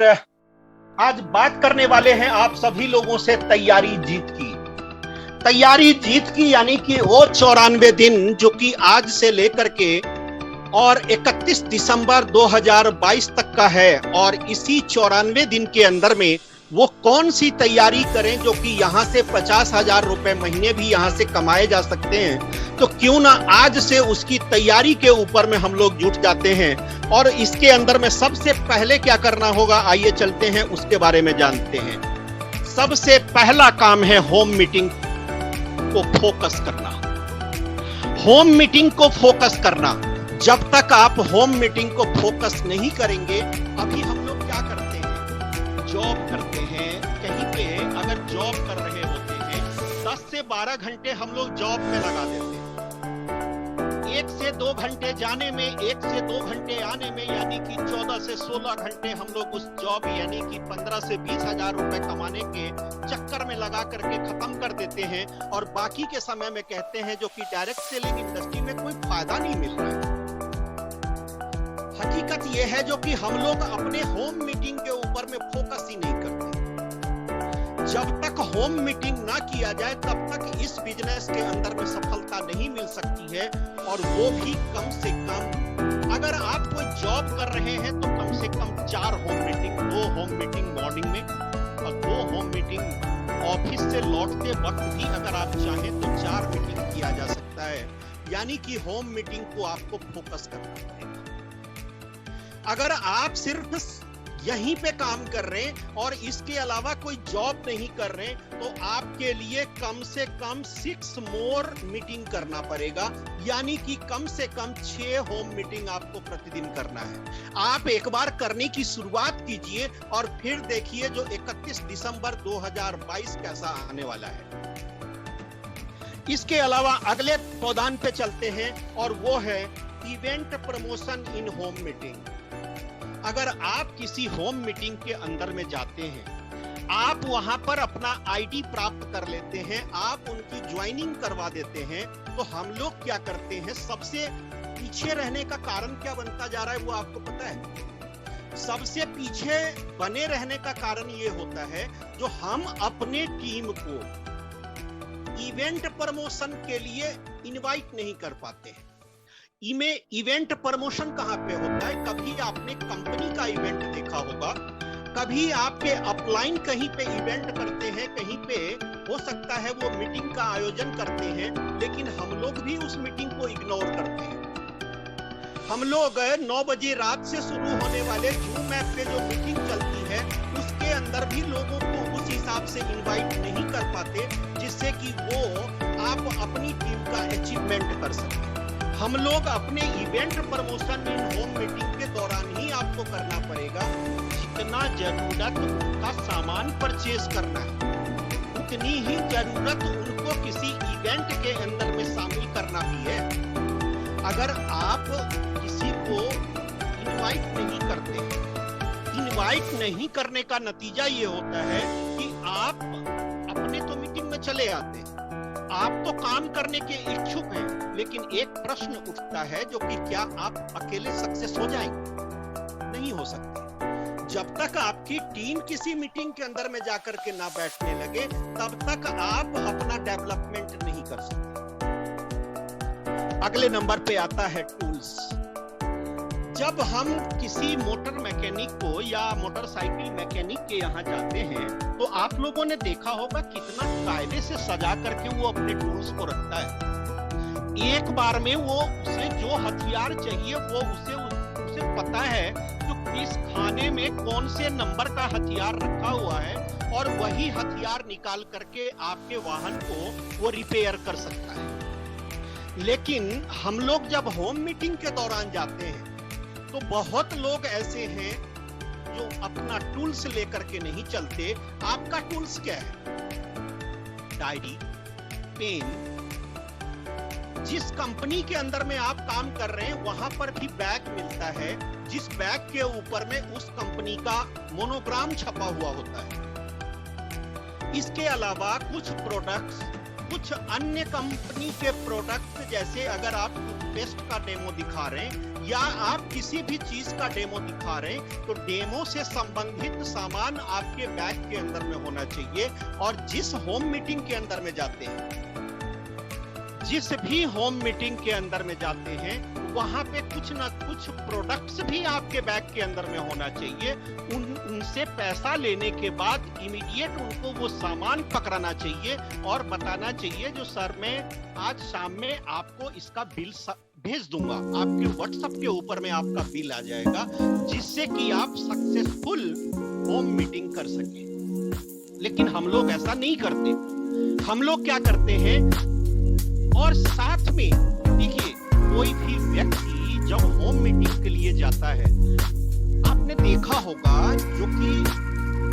आज बात करने वाले हैं आप सभी लोगों से तैयारी जीत की। तैयारी जीत की यानी कि वो 94 दिन जो कि आज से लेकर के और 31 दिसंबर 2022 तक का है, और इसी 94 दिन के अंदर में वो कौन सी तैयारी करें जो कि यहाँ से 50,000 रुपए महीने भी यहाँ से कमाए जा सकते हैं। तो क्यों ना आज से उसकी तैयारी के ऊपर में हम लोग जुट जाते हैं। और इसके अंदर में सबसे पहले क्या करना होगा, आइए चलते हैं उसके बारे में जानते हैं। सबसे पहला काम है होम मीटिंग को फोकस करना। होम मीटिंग को फोकस करना। जब तक आप होम मीटिंग को फोकस नहीं करेंगे, अभी हम लोग क्या करते हैं, जॉब करते हैं कहीं पे। अगर जॉब कर रहे होते हैं 10 से 12 घंटे हम लोग जॉब में लगा देते हैं। 1 से 2 घंटे जाने में, 1 से 2 घंटे आने में, यानी कि 14 से 16 घंटे हम लोग उस जॉब यानी कि 15 से 20 हजार रुपए कमाने के चक्कर में लगा करके खत्म कर देते हैं। और बाकी के समय में कहते हैं जो कि डायरेक्ट सेलिंग इंडस्ट्री में कोई फायदा नहीं मिल रहा है। हकीकत यह है जो कि हम लोग अपने होम मीटिंग के ऊपर में फोकस ही नहीं करते। जब तक होम मीटिंग ना किया जाए तब तक इस बिजनेस के अंदर में सफलता नहीं मिल सकती है, और वो भी कम से कम। अगर आप कोई जॉब कर रहे हैं तो कम से कम 4 home meeting, 2 home meeting morning में और 2 होम मीटिंग ऑफिस से लौटते वक्त भी अगर आप चाहें तो 4 मीटिंग किया जा सकता है। यानी कि होम मीटिंग को आपको फोकस करना पड़ेगा। अगर आप सिर्फ यहीं पे काम कर रहे हैं और इसके अलावा कोई जॉब नहीं कर रहे हैं, तो आपके लिए कम से कम 6 मोर मीटिंग करना पड़ेगा। यानी कि कम से कम 6 होम मीटिंग आपको प्रतिदिन करना है। आप एक बार करने की शुरुआत कीजिए और फिर देखिए जो 31 दिसंबर 2022 कैसा आने वाला है। इसके अलावा अगले पौधान पे चलते हैं, और वो है इवेंट प्रमोशन इन होम मीटिंग। अगर आप किसी होम मीटिंग के अंदर में जाते हैं, आप वहां पर अपना आईडी प्राप्त कर लेते हैं, आप उनकी ज्वाइनिंग करवा देते हैं, तो हम लोग क्या करते हैं, सबसे पीछे रहने का कारण क्या बनता जा रहा है वो आपको पता है। सबसे पीछे बने रहने का कारण ये होता है जो हम अपने टीम को इवेंट प्रमोशन के लिए इनवाइट नहीं कर पाते हैं। इवेंट प्रमोशन कहां पे होता है, कभी आपने कंपनी का इवेंट देखा होगा, कभी आपके अपलाइन कहीं पे इवेंट करते हैं, कहीं पे हो सकता है वो मीटिंग का आयोजन करते हैं, लेकिन हम लोग भी उस मीटिंग को इग्नोर करते हैं। हम लोग 9 बजे रात से शुरू होने वाले जूम ऐप पे जो मीटिंग चलती है उसके अंदर भी लोगों को उस हिसाब से इनवाइट नहीं कर पाते, जिससे कि वो आप अपनी टीम का अचीवमेंट कर सकें। हम लोग अपने इवेंट प्रमोशन इन होम मीटिंग के दौरान ही आपको करना पड़ेगा। जितना जरूरत उनका सामान परचेज करना है, उतनी ही जरूरत उनको किसी इवेंट के अंदर में शामिल करना भी है। अगर आप किसी को इनवाइट नहीं करते, इनवाइट नहीं करने का नतीजा ये होता है कि आप अपने तो मीटिंग में चले आते हैं, आप तो काम करने के इच्छुक हैं, लेकिन एक प्रश्न उठता है जो कि क्या आप अकेले सक्सेस हो जाएंगे? नहीं हो सकते। जब तक आपकी टीम किसी मीटिंग के अंदर में जाकर के ना बैठने लगे, तब तक आप अपना डेवलपमेंट नहीं कर सकते। अगले नंबर पे आता है टूल्स। जब हम किसी मोटर मैकेनिक को या मोटरसाइकिल मैकेनिक के यहाँ जाते हैं, तो आप लोगों ने देखा होगा कितना कायदे से सजा करके वो अपने टूल्स को रखता है। एक बार में वो उसे जो हथियार चाहिए वो उसे पता है तो किस खाने में कौन से नंबर का हथियार रखा हुआ है, और वही हथियार निकाल करके आपके वाहन को वो रिपेयर कर सकता है। लेकिन हम लोग जब होम मीटिंग के दौरान जाते हैं तो बहुत लोग ऐसे हैं जो अपना टूल्स लेकर के नहीं चलते। आपका टूल्स क्या है? Diary, pen. जिस कंपनी के अंदर में आप काम कर रहे हैं वहां पर भी बैग मिलता है, जिस बैग के ऊपर में उस कंपनी का मोनोग्राम छपा हुआ होता है। इसके अलावा कुछ प्रोडक्ट्स, कुछ अन्य कंपनी के प्रोडक्ट्स, जैसे अगर आप टूथपेस्ट का डेमो दिखा रहे हैं या आप किसी भी चीज का डेमो दिखा रहे हैं तो डेमो से संबंधित सामान आपके बैग के अंदर में होना चाहिए। और जिस होम मीटिंग के अंदर में जाते हैं, जिस भी होम मीटिंग के अंदर में जाते हैं, वहां पे कुछ ना कुछ प्रोडक्ट्स भी आपके बैग के अंदर में होना चाहिए। उनसे पैसा लेने के बाद इमीडिएट उनको वो सामान पकड़ाना चाहिए और बताना चाहिए जो सर मैं आज शाम में आपको इसका बिल भेज दूंगा, आपके व्हाट्सएप के ऊपर में आपका बिल आ जाएगा, जिससे कि आप सक्सेसफुल होम मीटिंग कर सके। लेकिन हम लोग ऐसा नहीं करते। हम लोग क्या करते हैं, और साथ में देखिए, कोई भी व्यक्ति जब होम मीटिंग के लिए जाता है, आपने देखा होगा जो कि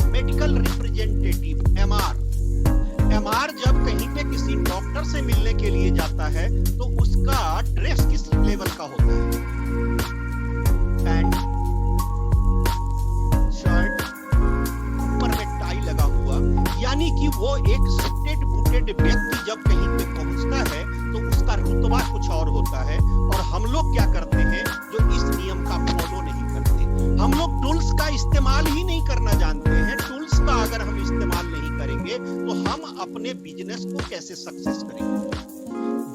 मेडिकल रिप्रेजेंटेटिव एमआर जब कहीं पे किसी डॉक्टर से मिलने के लिए जाता है तो उसका ड्रेस किस लेवल का होता है? पैंट, शर्ट, ऊपर में टाई लगा हुआ, यानी कि वो एक सूटेड बूटेड व्यक्ति जब कहीं पे पहुंचता है तो उसका रुतबा कुछ और होता है। और हम लोग क्या करते हैं, जो इस नियम का फॉलो नहीं करते। हम लोग टूल्स का इस्तेमाल ही नहीं करना जानते हैं। टूल्स का अगर हम इस्तेमाल नहीं करेंगे तो हम अपने बिजनेस को कैसे सक्सेस करेंगे?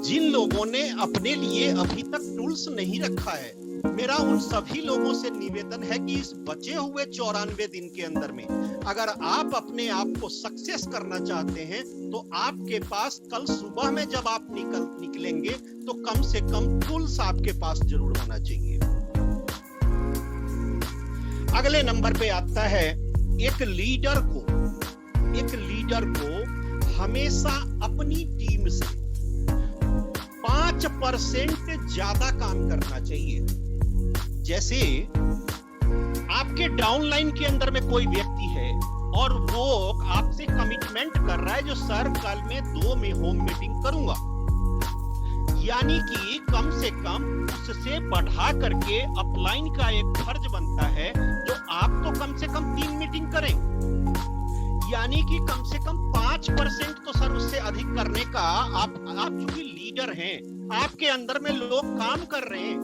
जिन लोगों ने अपने लिए अभी तक टूल्स नहीं रखा है, मेरा उन सभी लोगों से निवेदन है कि इस बचे हुए 94 दिन के अंदर में अगर आप अपने आप को सक्सेस करना चाहते हैं तो आपके पास कल सुबह में जब आप निकलेंगे तो कम से कम टूल्स आपके पास जरूर होना चाहिए। अगले नंबर पे आता है, एक लीडर को हमेशा अपनी टीम से 5% ज्यादा काम करना चाहिए। जैसे आपके डाउनलाइन के अंदर में कोई व्यक्ति है और वो आपसे कमिटमेंट कर रहा है जो सर कल मैं 2 में होम मीटिंग करूंगा, यानी कि कम से कम उससे बढ़ा करके अपलाइन का एक फर्ज बनता है जो आप तो कम से कम 3 मीटिंग करें, यानी कि कम से कम 5% तो सर उससे अधिक करने का आप चूंकि लीडर हैं, आपके अंदर में लोग काम कर रहे हैं,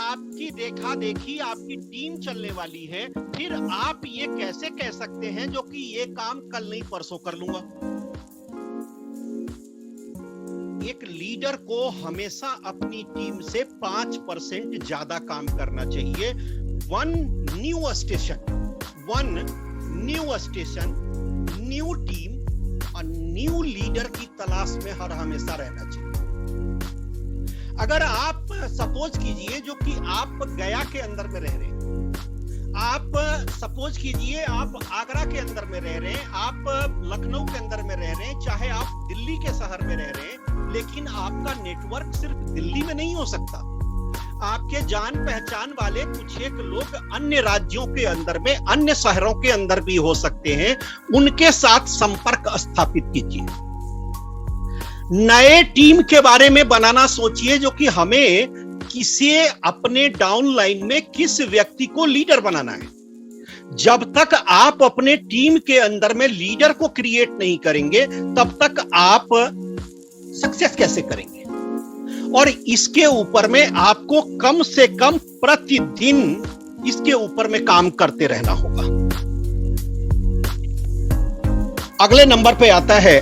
आपकी देखा देखी आपकी टीम चलने वाली है, फिर आप ये कैसे कह सकते हैं जो कि ये काम कल नहीं परसों कर लूंगा? एक लीडर को हमेशा अपनी टीम से 5% ज्यादा काम करना चाहिए। One new station, new team और न्यू लीडर की तलाश में हर हमेशा रहना चाहिए। अगर आप सपोज कीजिए जो कि आप गया के अंदर में रह रहे हैं, आप सपोज कीजिए आप आगरा के अंदर में रह रहे हैं, आप लखनऊ के अंदर में रह रहे हैं, चाहे आप दिल्ली के शहर में रह रहे हैं, लेकिन आपका नेटवर्क सिर्फ दिल्ली में नहीं हो सकता। आपके जान पहचान वाले कुछ एक लोग अन्य राज्यों के अंदर में, अन्य शहरों के अंदर भी हो सकते हैं, उनके साथ संपर्क स्थापित कीजिए। नए टीम के बारे में बनाना सोचिए जो कि हमें किसी अपने डाउनलाइन में किस व्यक्ति को लीडर बनाना है। जब तक आप अपने टीम के अंदर में लीडर को क्रिएट नहीं करेंगे तब तक आप सक्सेस कैसे करेंगे? और इसके ऊपर में आपको कम से कम प्रतिदिन इसके ऊपर में काम करते रहना होगा। अगले नंबर पे आता है,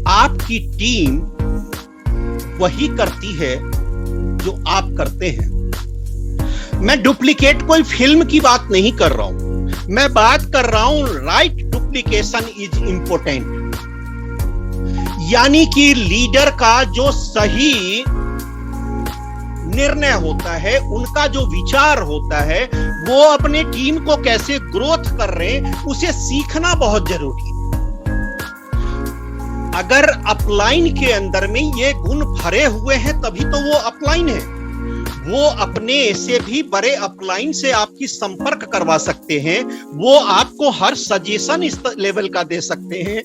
आपकी टीम वही करती है जो आप करते हैं। मैं डुप्लीकेट कोई फिल्म की बात नहीं कर रहा हूं, मैं बात कर रहा हूं राइट डुप्लीकेशन इज इंपॉर्टेंट। यानी कि लीडर का जो सही निर्णय होता है, उनका जो विचार होता है, वो अपने टीम को कैसे ग्रोथ कर रहे हैं उसे सीखना बहुत जरूरी है। अगर अपलाइन के अंदर में ये गुण भरे हुए हैं तभी तो वो अपलाइन है। वो अपने से भी बड़े अपलाइन से आपकी संपर्क करवा सकते हैं, वो आपको हर सजेशन इस लेवल का दे सकते हैं।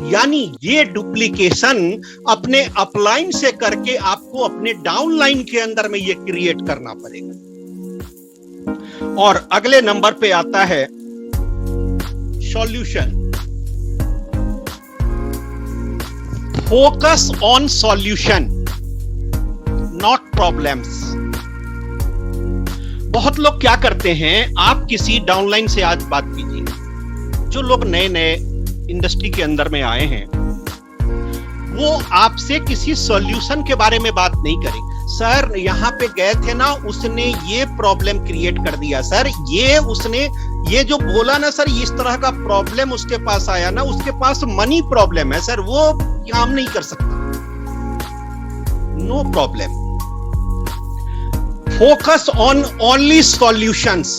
यानी ये डुप्लीकेशन अपने अपलाइन से करके आपको अपने डाउनलाइन के अंदर में ये क्रिएट करना पड़ेगा। और अगले नंबर पे आता है solution. Focus on solution. Not problems. बहुत लोग क्या करते हैं, आप किसी डाउनलाइन से आज बात कीजिए, जो लोग नए नए इंडस्ट्री के अंदर में आए हैं, वो आपसे किसी सॉल्यूशन के बारे में बात नहीं करेंगे। सर यहाँ पे गए थे ना, उसने ये प्रॉब्लम क्रिएट कर दिया सर, उसने ये जो बोला ना सर, इस तरह का प्रॉब्लम उसके पास आया ना, उसके पास मनी प्रॉब्लम है सर, वो काम नहीं कर सकता। No problem. Focus on only solutions.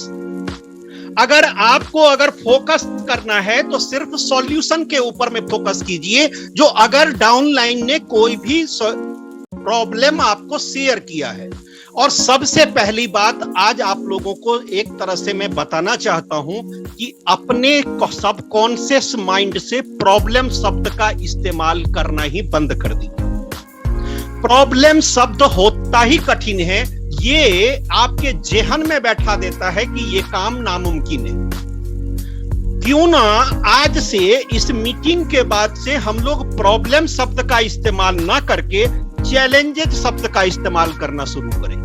अगर फोकस करना है तो सिर्फ सॉल्यूशन के ऊपर में फोकस कीजिए। जो अगर डाउनलाइन ने कोई भी प्रॉब्लम आपको शेयर किया है, और सबसे पहली बात आज आप लोगों को एक तरह से मैं बताना चाहता हूं कि अपने सबकॉन्शियस माइंड से प्रॉब्लम शब्द का इस्तेमाल करना ही बंद कर दी। प्रॉब्लम शब्द होता ही कठिन है, ये आपके जेहन में बैठा देता है कि ये काम नामुमकिन है। क्यों ना आज से इस मीटिंग के बाद से हम लोग प्रॉब्लम शब्द का इस्तेमाल ना करके चैलेंजेस शब्द का इस्तेमाल करना शुरू करें।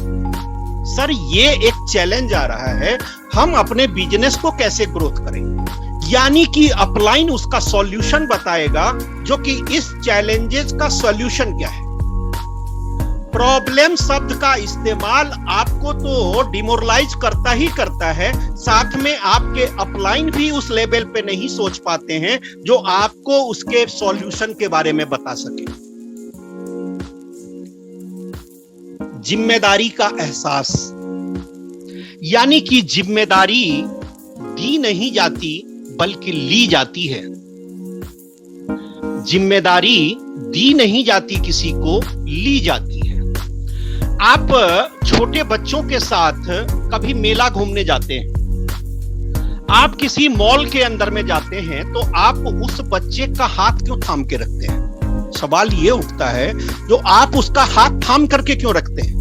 सर ये एक चैलेंज आ रहा है, हम अपने बिजनेस को कैसे ग्रोथ करें, यानी कि अपलाइन उसका सॉल्यूशन बताएगा, जो कि इस चैलेंजेस का सॉल्यूशन क्या है। प्रॉब्लम शब्द का इस्तेमाल आपको तो डिमोरलाइज करता ही करता है, साथ में आपके अपलाइन भी उस लेवल पे नहीं सोच पाते हैं जो आपको उसके सॉल्यूशन के बारे में बता सके। जिम्मेदारी का एहसास, यानी कि जिम्मेदारी दी नहीं जाती बल्कि ली जाती है। जिम्मेदारी दी नहीं जाती किसी को, ली जाती है। आप छोटे बच्चों के साथ कभी मेला घूमने जाते हैं, आप किसी मॉल के अंदर में जाते हैं, तो आप उस बच्चे का हाथ क्यों थाम के रखते हैं? सवाल ये उठता है, जो आप उसका हाथ थाम करके क्यों रखते हैं?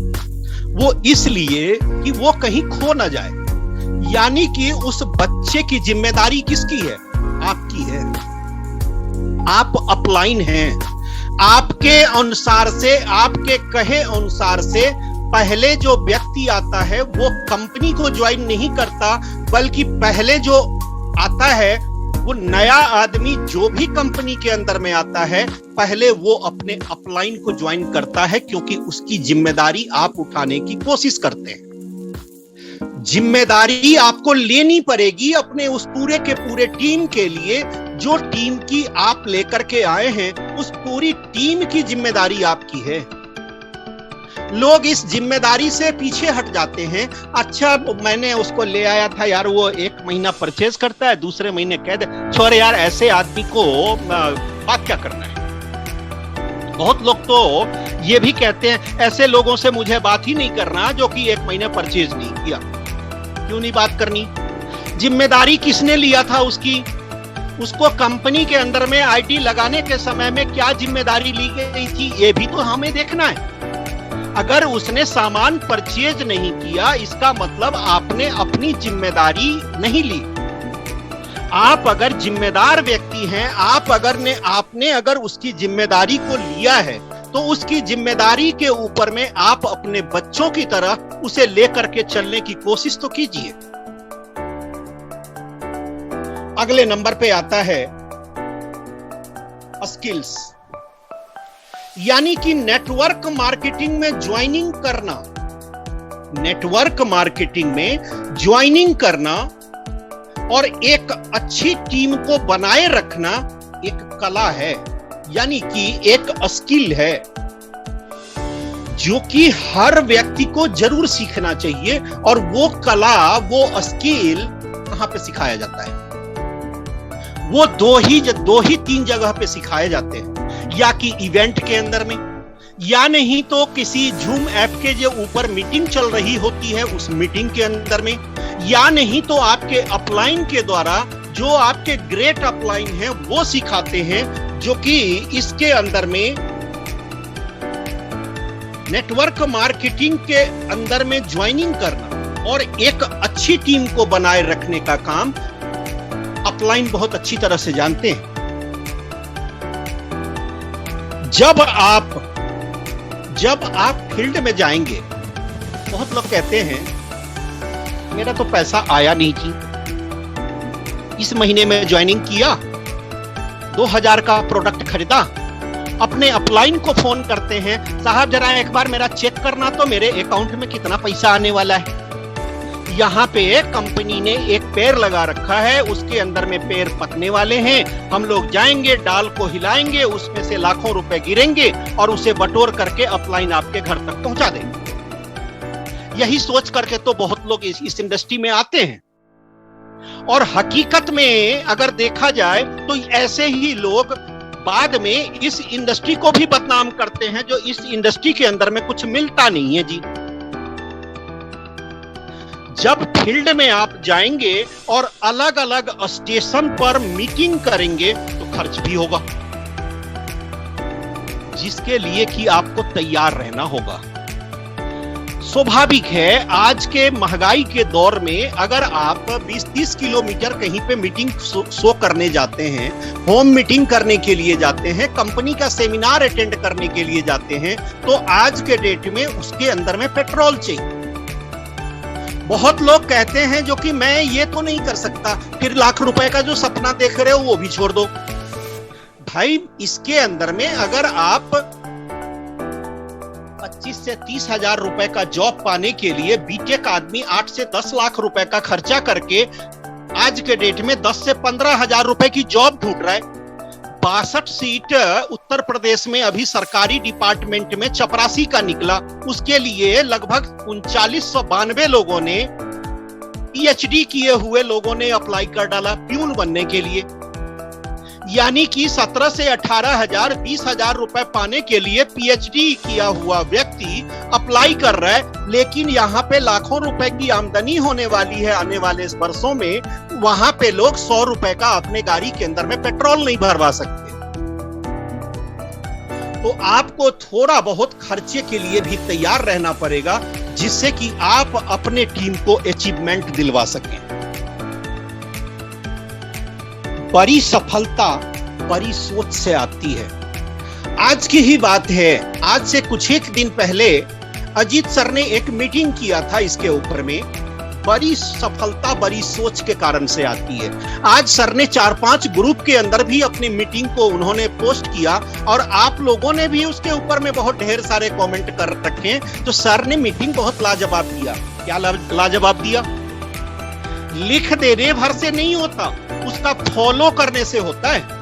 वो इसलिए कि वो कहीं खो ना जाए। यानी कि उस बच्चे की जिम्मेदारी किसकी है? आपकी है। आप अपलाइन हैं। आपके अनुसार से, आपके कहे अनुसार से पहले जो व्यक्ति आता है वो कंपनी को ज्वाइन नहीं करता, बल्कि पहले जो आता है वो नया आदमी जो भी कंपनी के अंदर में आता है, पहले वो अपने अपलाइन को ज्वाइन करता है, क्योंकि उसकी जिम्मेदारी आप उठाने की कोशिश करते हैं। जिम्मेदारी आपको लेनी पड़ेगी अपने उस पूरे के पूरे टीम के लिए, जो टीम की आप लेकर के आए हैं, उस पूरी टीम की जिम्मेदारी आपकी है। लोग इस जिम्मेदारी से पीछे हट जाते हैं। अच्छा मैंने उसको ले आया था यार, वो 1 महीना परचेज करता है, दूसरे महीने कह दे छोड़ यार, ऐसे आदमी को बात क्या करना है। बहुत लोग तो ये भी कहते हैं, ऐसे लोगों से मुझे बात ही नहीं करना जो कि 1 महीने परचेज नहीं किया। क्यों नहीं बात करनी? जिम्मेदारी किसने लिया था उसकी? उसको कंपनी के अंदर में आईटी लगाने के समय में क्या जिम्मेदारी ली गई थी, ये भी तो हमें देखना है। अगर उसने सामान परचेज नहीं किया, इसका मतलब आपने अपनी जिम्मेदारी नहीं ली। आप अगर जिम्मेदार व्यक्ति हैं, आपने अगर उसकी जिम्मेदारी को लिया है, तो उसकी जिम्मेदारी के ऊपर में आप अपने बच्चों की तरह उसे लेकर के चलने की कोशिश तो कीजिए। अगले नंबर पे आता है स्किल्स, यानी कि नेटवर्क मार्केटिंग में ज्वाइनिंग करना। नेटवर्क मार्केटिंग में ज्वाइनिंग करना और एक अच्छी टीम को बनाए रखना एक कला है, यानी कि एक स्किल है, जो कि हर व्यक्ति को जरूर सीखना चाहिए। और वो कला, वो स्किल कहां पे सिखाया जाता है? वो दो ही 3 जगह पे सिखाए जाते हैं, या कि इवेंट के अंदर में, या नहीं तो किसी जूम ऐप के जो ऊपर मीटिंग चल रही होती है उस मीटिंग के अंदर में, या नहीं तो आपके अपलाइन के द्वारा, जो आपके ग्रेट अपलाइन हैं वो सिखाते हैं, जो कि इसके अंदर में नेटवर्क मार्केटिंग के अंदर में ज्वाइनिंग करना और एक अच्छी टीम को बनाए रखने का काम अपलाइन बहुत अच्छी तरह से जानते हैं। जब आप फील्ड में जाएंगे, बहुत लोग कहते हैं मेरा तो पैसा आया नहीं जी, इस महीने में ज्वाइनिंग किया, 2000 का प्रोडक्ट खरीदा, अपने अपलाइन को फोन करते हैं, साहब जरा एक बार मेरा चेक करना तो मेरे अकाउंट में कितना पैसा आने वाला है। यहाँ पे कंपनी ने एक पेड़ लगा रखा है, उसके अंदर में पेड़ पकने वाले हैं, हम लोग जाएंगे, डाल को हिलाएंगे, उसमें से लाखों रुपए गिरेंगे और उसे बटोर करके अपलाइन आपके घर तक पहुंचा देंगे। यही सोच करके तो बहुत लोग इस इंडस्ट्री में आते हैं। और हकीकत में अगर देखा जाए तो ऐसे ही लोग बाद में इस इंडस्ट्री को भी बदनाम करते हैं, जो इस इंडस्ट्री के अंदर में कुछ मिलता नहीं है जी। जब फील्ड में आप जाएंगे और अलग अलग स्टेशन पर मीटिंग करेंगे तो खर्च भी होगा, जिसके लिए कि आपको तैयार रहना होगा। स्वाभाविक है, आज के महंगाई के दौर में अगर आप 20-30 किलोमीटर कहीं पे मीटिंग शो करने जाते हैं, होम मीटिंग करने के लिए जाते हैं, कंपनी का सेमिनार अटेंड करने के लिए जाते हैं, तो आज के डेट में उसके अंदर में पेट्रोल चाहिए। बहुत लोग कहते हैं जो कि मैं ये तो नहीं कर सकता, फिर लाख रुपए का जो सपना देख रहे हो वो भी छोड़ दो। भाई इसके अंदर में अगर आप 25 से 30 हजार रुपए का जॉब पाने के लिए बीटेक आदमी 8 से 10 लाख रुपए का खर्चा करके आज के डेट में 10 से 15 हजार रुपए की जॉब ढूंढ रहा है। 62 सीट उत्तर प्रदेश में अभी सरकारी डिपार्टमेंट में चपरासी का निकला, उसके लिए लगभग 3992 लोगों ने, पीएचडी किए हुए लोगों ने अप्लाई कर डाला प्यून बनने के लिए। यानी कि 17 से 18 हजार 20 हजार रुपए पाने के लिए पीएचडी किया हुआ व्यक्ति अप्लाई कर रहा है, लेकिन यहाँ पे लाखों रुपए की आमदनी होने वाली है आने वाले वर्षों में, वहां पे लोग 100 रुपए का अपने गाड़ी के अंदर में पेट्रोल नहीं भरवा सकते। तो आपको थोड़ा बहुत खर्चे के लिए भी तैयार रहना पड़ेगा, जिससे कि आप अपने टीम को अचीवमेंट दिलवा सकें। बड़ी सफलता बड़ी सोच से आती है। आज की ही बात है, आज से कुछ एक दिन पहले अजीत सर ने एक मीटिंग किया था इसके ऊपर में। बड़ी सफलता बड़ी सोच के कारण से आती है। आज सर ने 4-5 ग्रुप के अंदर भी अपनी मीटिंग को उन्होंने पोस्ट किया और आप लोगों ने भी उसके ऊपर में बहुत ढेर सारे कमेंट कर रखे। तो सर ने मीटिंग बहुत लाजवाब दिया। क्या लाजवाब दिया? लिख देने भर से नहीं होता, उसका फॉलो करने से होता है।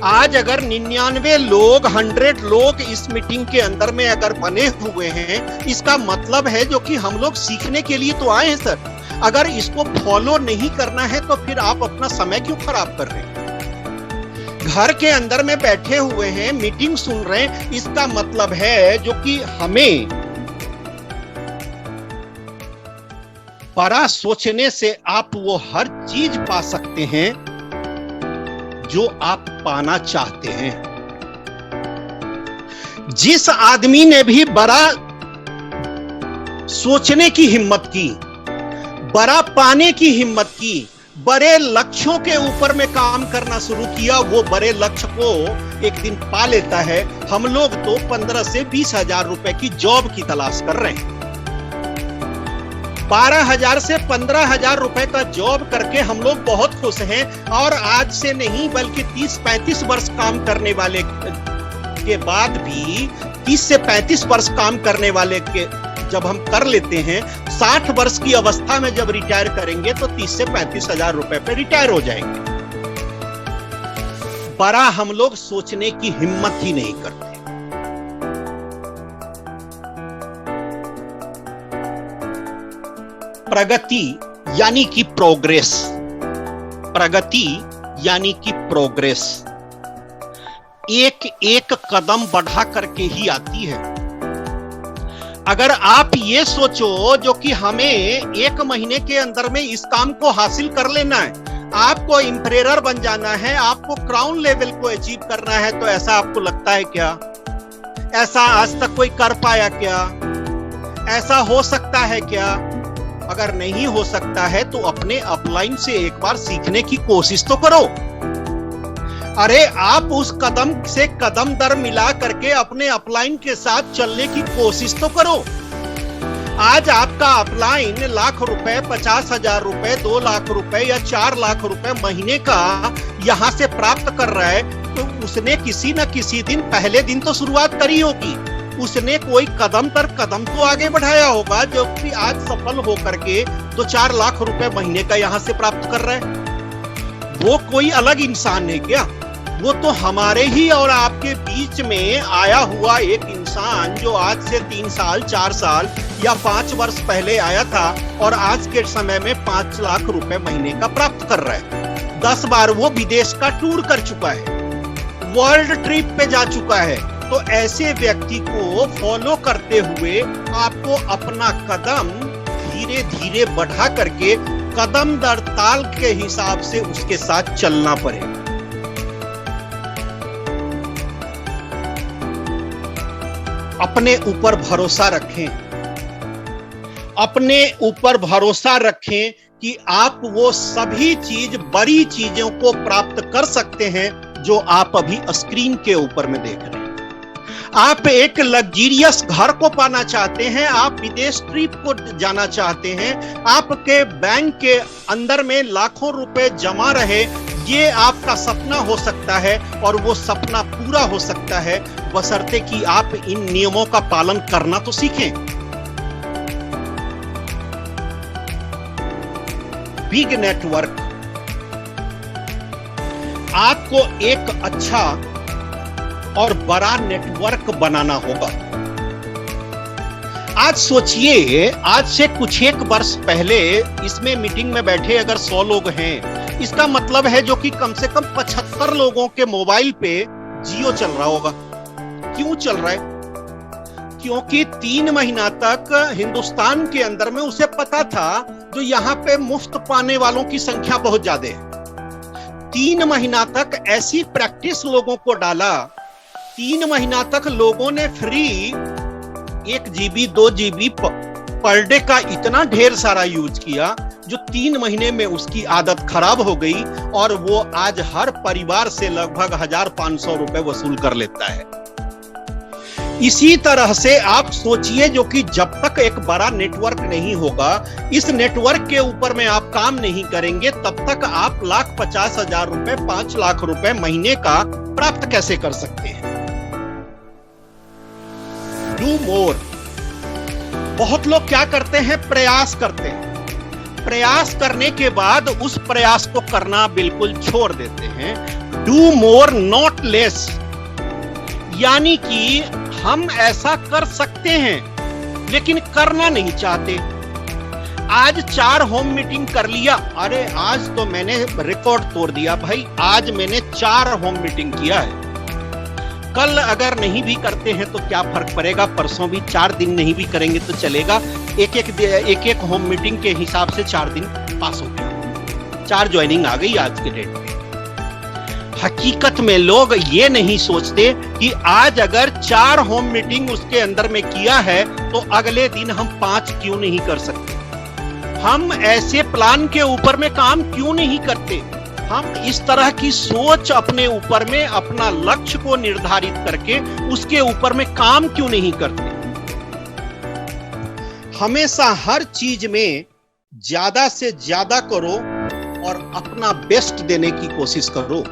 आज अगर 99 लोग 100 लोग इस मीटिंग के अंदर में अगर बने हुए हैं, इसका मतलब है जो कि हम लोग सीखने के लिए तो आए हैं सर। अगर इसको फॉलो नहीं करना है तो फिर आप अपना समय क्यों खराब कर रहे हैं? घर के अंदर में बैठे हुए हैं, मीटिंग सुन रहे हैं, इसका मतलब है जो कि हमें बड़ा सोचने से आप वो हर चीज पा सकते हैं जो आप पाना चाहते हैं। जिस आदमी ने भी बड़ा सोचने की हिम्मत की, बड़ा पाने की हिम्मत की, बड़े लक्ष्यों के ऊपर में काम करना शुरू किया, वो बड़े लक्ष्य को एक दिन पा लेता है। हम लोग तो 15 से 20 हजार रुपए की जॉब की तलाश कर रहे हैं। 12,000 से 15,000 रुपए का जॉब करके हम लोग बहुत खुश हैं। और आज से नहीं बल्कि 30-35 वर्ष काम करने वाले के बाद भी, 30 से 35 वर्ष काम करने वाले के जब हम कर लेते हैं, 60 वर्ष की अवस्था में जब रिटायर करेंगे तो 30 से 35 हजार रुपए पे रिटायर हो जाएंगे। बड़ा हम लोग सोचने की हिम्मत ही नहीं करते। प्रगति यानी कि प्रोग्रेस, प्रगति यानी कि प्रोग्रेस एक एक कदम बढ़ा करके ही आती है। अगर आप ये सोचो जो कि हमें 1 महीने के अंदर में इस काम को हासिल कर लेना है, आपको इंपरेयर बन जाना है, आपको क्राउन लेवल को अचीव करना है, तो ऐसा आपको लगता है क्या? ऐसा आज तक कोई कर पाया क्या? ऐसा हो सकता है क्या? अगर नहीं हो सकता है तो अपने अपलाइन से एक बार सीखने की कोशिश तो करो। अरे आप उस कदम से कदम दर मिला करके अपने अपलाइन के साथ चलने की कोशिश तो करो। आज आपका अपलाइन लाख रुपए, 50,000 रुपए, 2 लाख रुपए या 4 लाख रुपए महीने का यहां से प्राप्त कर रहा है, तो उसने किसी न किसी दिन, पहले दिन तो शुरुआत करी होगी, उसने कोई कदम पर कदम तो आगे बढ़ाया होगा, जो कि आज सफल होकर के 2-4 लाख रुपए महीने का यहां से प्राप्त कर रहा है। वो कोई अलग इंसान है क्या? वो तो हमारे ही और आपके बीच में आया हुआ एक इंसान, जो आज से 3 साल, 4 साल या 5 वर्ष पहले आया था और आज के समय में 5 लाख रुपए महीने का प्राप्त कर रहा है। 10 बार वो विदेश का टूर कर चुका है, वर्ल्ड ट्रिप पे जा चुका है। तो ऐसे व्यक्ति को फॉलो करते हुए आपको अपना कदम धीरे धीरे बढ़ा करके कदम दर ताल के हिसाब से उसके साथ चलना पड़ेगा। अपने ऊपर भरोसा रखें, अपने ऊपर भरोसा रखें कि आप वो सभी चीज, बड़ी चीजों को प्राप्त कर सकते हैं जो आप अभी स्क्रीन के ऊपर में देख रहे हैं। आप एक लग्जरियस घर को पाना चाहते हैं, आप विदेश ट्रिप को जाना चाहते हैं, आपके बैंक के अंदर में लाखों रुपए जमा रहे, ये आपका सपना हो सकता है और वो सपना पूरा हो सकता है, बशर्ते कि आप इन नियमों का पालन करना तो सीखें। बिग नेटवर्क, आपको एक अच्छा और बड़ा नेटवर्क बनाना होगा। आज सोचिए, आज से कुछ एक वर्ष पहले इसमें मीटिंग में बैठे अगर 100 लोग हैं, इसका मतलब है जो कि कम से कम 75 लोगों के मोबाइल पे जियो चल रहा होगा। क्यों चल रहा है? क्योंकि 3 महीना तक हिंदुस्तान के अंदर में उसे पता था जो यहाँ पे मुफ्त पाने वालों की संख्या बहुत ज्यादा है। 3 महीना तक ऐसी प्रैक्टिस लोगों को डाला, 3 महीना तक लोगों ने free 1 GB 2 GB per day का इतना ढेर सारा यूज किया, जो 3 महीने में उसकी आदत खराब हो गई और वो आज हर परिवार से लगभग 1,500 रुपए वसूल कर लेता है। इसी तरह से आप सोचिए, जो कि जब तक एक बड़ा नेटवर्क नहीं होगा, इस नेटवर्क के ऊपर में आप काम नहीं करेंगे, तब तक आप 1,50,000 रुपए, 5 लाख रुपए महीने का प्राप्त कैसे कर सकते हैं? Do more. बहुत लोग क्या करते हैं? प्रयास करते हैं। प्रयास करने के बाद उस प्रयास को करना बिल्कुल छोड़ देते हैं। डू मोर नॉट लेस, यानी कि हम ऐसा कर सकते हैं लेकिन करना नहीं चाहते। आज 4 होम मीटिंग कर लिया, अरे आज तो मैंने रिकॉर्ड तोड़ दिया भाई, आज मैंने 4 होम मीटिंग किया है। कल अगर नहीं भी करते हैं तो क्या फर्क पड़ेगा, परसों भी 4 दिन नहीं भी करेंगे तो चलेगा। एक होम मीटिंग के हिसाब से 4 दिन पास हो गया, 4 ज्वाइनिंग आ गई आज के डेट में। हकीकत में लोग ये नहीं सोचते कि आज अगर 4 होम मीटिंग उसके अंदर में किया है तो अगले दिन हम 5 क्यों नहीं कर सकते? हम ऐसे प्लान के ऊपर में काम क्यों नहीं करते? हम इस तरह की सोच अपने ऊपर में, अपना लक्ष्य को निर्धारित करके उसके ऊपर में काम क्यों नहीं करते? हमेशा हर चीज में ज्यादा से ज्यादा करो और अपना बेस्ट देने की कोशिश करो।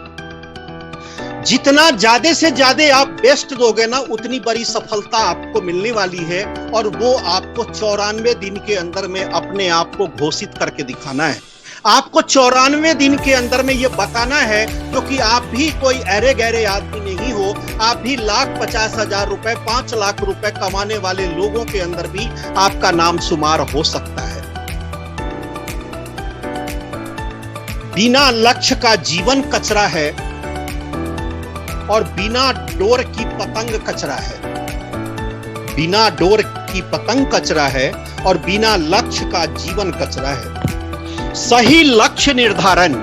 जितना ज्यादा से ज्यादा आप बेस्ट दोगे ना, उतनी बड़ी सफलता आपको मिलने वाली है, और वो आपको 94 दिन के अंदर में अपने आप को घोषित करके दिखाना है। आपको 94 दिन के अंदर में ये बताना है क्योंकि आप भी कोई अरे गहरे आदमी नहीं हो। आप भी 1,50,000 रुपए, 5 लाख रुपए कमाने वाले लोगों के अंदर भी आपका नाम शुमार हो सकता है। बिना लक्ष्य का जीवन कचरा है और बिना डोर की पतंग कचरा है। बिना डोर की पतंग कचरा है और बिना लक्ष्य का जीवन कचरा है। सही लक्ष्य निर्धारण।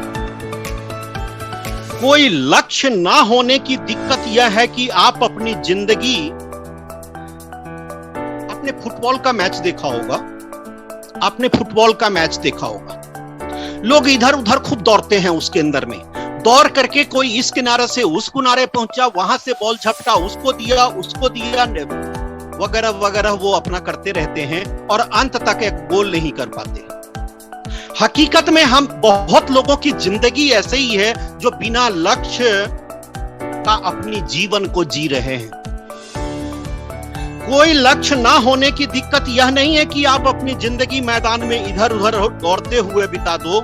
कोई लक्ष्य ना होने की दिक्कत यह है कि आप अपनी जिंदगी, आपने फुटबॉल का मैच देखा होगा, आपने फुटबॉल का मैच देखा होगा, लोग इधर उधर खूब दौड़ते हैं उसके अंदर में, दौड़ करके कोई इस किनारे से उस किनारे पहुंचा, वहां से बॉल झपटा, उसको दिया वगैरह वगैरह, वो अपना करते रहते हैं और अंत तक एक गोल नहीं कर पाते। हकीकत में हम बहुत लोगों की जिंदगी ऐसे ही है जो बिना लक्ष्य का अपनी जीवन को जी रहे हैं। कोई लक्ष्य ना होने की दिक्कत यह नहीं है कि आप अपनी जिंदगी मैदान में इधर उधर दौड़ते हुए बिता दो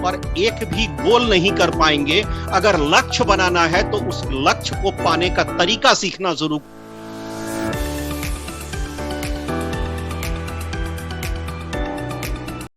और एक भी गोल नहीं कर पाएंगे। अगर लक्ष्य बनाना है तो उस लक्ष्य को पाने का तरीका सीखना जरूर